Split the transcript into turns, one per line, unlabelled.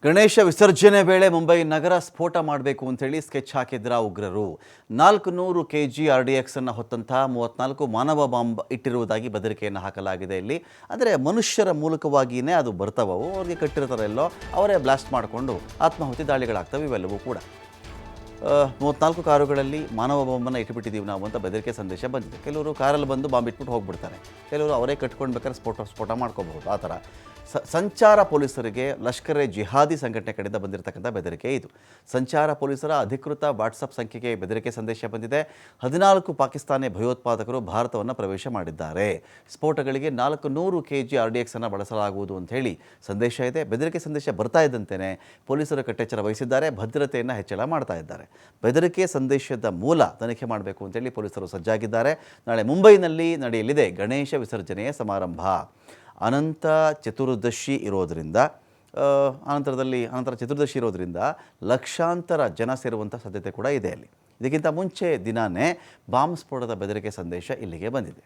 ಗಣೇಶ ವಿಸರ್ಜನೆ ವೇಳೆ ಮುಂಬೈ ನಗರ ಸ್ಫೋಟ ಮಾಡಬೇಕು ಅಂತೇಳಿ ಸ್ಕೆಚ್ ಹಾಕಿದ್ರ ಉಗ್ರರು 400 ಕೆಜಿ RDX ಅನ್ನು ಹೊತ್ತಂತಹ 34 ಮಾನವ ಬಾಂಬ್ ಇಟ್ಟಿರುವುದಾಗಿ ಬೆದರಿಕೆಯನ್ನು ಹಾಕಲಾಗಿದೆ. ಇಲ್ಲಿ ಅಂದರೆ ಮನುಷ್ಯರ ಮೂಲಕವಾಗಿಯೇ ಅದು ಬರ್ತಾವವು, ಅವ್ರಿಗೆ ಕಟ್ಟಿರ್ತಾರೆ ಎಲ್ಲೋ, ಅವರೇ ಬ್ಲಾಸ್ಟ್ ಮಾಡಿಕೊಂಡು ಆತ್ಮಾಹುತಿ ದಾಳಿಗಳಾಗ್ತವೆ. ಇವೆಲ್ಲವೂ ಕೂಡ 34 ಕಾರುಗಳಲ್ಲಿ ಮಾನವ ಬಾಂಬನ್ನು ಇಟ್ಟುಬಿಟ್ಟಿದ್ದೀವಿ ನಾವು ಅಂತ ಬೆದರಿಕೆ ಸಂದೇಶ ಬಂದಿದೆ. ಕೆಲವರು ಕಾರಲ್ಲಿ ಬಂದು ಬಾಂಬ್ ಇಟ್ಬಿಟ್ಟು ಹೋಗ್ಬಿಡ್ತಾರೆ, ಕೆಲವರು ಅವರೇ ಕಟ್ಕೊಂಡು ಬೇಕಾದ್ರೆ ಸ್ಫೋಟ ಮಾಡ್ಕೋಬಹುದು. ಆ ಥರ ಸಂಚಾರ ಪೊಲೀಸರಿಗೆ ಲಷ್ಕರ್ ಎ ಜಿಹಾದಿ ಸಂಘಟನೆ ಕಡೆಯಿಂದ ಬಂದಿರತಕ್ಕಂಥ ಬೆದರಿಕೆ ಇದು. ಸಂಚಾರ ಪೊಲೀಸರ ಅಧಿಕೃತ ವಾಟ್ಸಪ್ ಸಂಖ್ಯೆಗೆ ಬೆದರಿಕೆ ಸಂದೇಶ ಬಂದಿದೆ. 14 ಪಾಕಿಸ್ತಾನಿ ಭಯೋತ್ಪಾದಕರು ಭಾರತವನ್ನು ಪ್ರವೇಶ ಮಾಡಿದ್ದಾರೆ. ಸ್ಫೋಟಗಳಿಗೆ 400 ಕೆಜಿ RDX ಅನ್ನು ಬಳಸಲಾಗುವುದು ಅಂತ ಹೇಳಿ ಸಂದೇಶ ಇದೆ. ಬೆದರಿಕೆ ಸಂದೇಶ ಬರ್ತಾ ಇದ್ದಂತೆಯೇ ಪೊಲೀಸರು ಕಟ್ಟೆಚ್ಚರ ವಹಿಸಿದ್ದಾರೆ, ಭದ್ರತೆಯನ್ನು ಹೆಚ್ಚಳ ಮಾಡ್ತಾ ಇದ್ದಾರೆ. ಬೆದರಿಕೆ ಸಂದೇಶದ ಮೂಲ ತನಿಖೆ ಮಾಡಬೇಕು ಅಂತೇಳಿ ಪೊಲೀಸರು ಸಜ್ಜಾಗಿದ್ದಾರೆ. ನಾಳೆ ಮುಂಬೈನಲ್ಲಿ ನಡೆಯಲಿದೆ ಗಣೇಶ ವಿಸರ್ಜನೆಯ ಸಮಾರಂಭ. ಅನಂತ ಚತುರ್ದಶಿ ಇರೋದರಿಂದ ಅನಂತರ ಚತುರ್ದಶಿ ಇರೋದರಿಂದ ಲಕ್ಷಾಂತರ ಜನ ಸೇರುವಂಥ ಸಾಧ್ಯತೆ ಕೂಡ ಇದೆ ಅಲ್ಲಿ. ಇದಕ್ಕಿಂತ ಮುಂಚೆ ದಿನಾನೇ ಬಾಂಬ್ ಸ್ಫೋಟದ ಬೆದರಿಕೆ ಸಂದೇಶ ಇಲ್ಲಿಗೆ ಬಂದಿದೆ.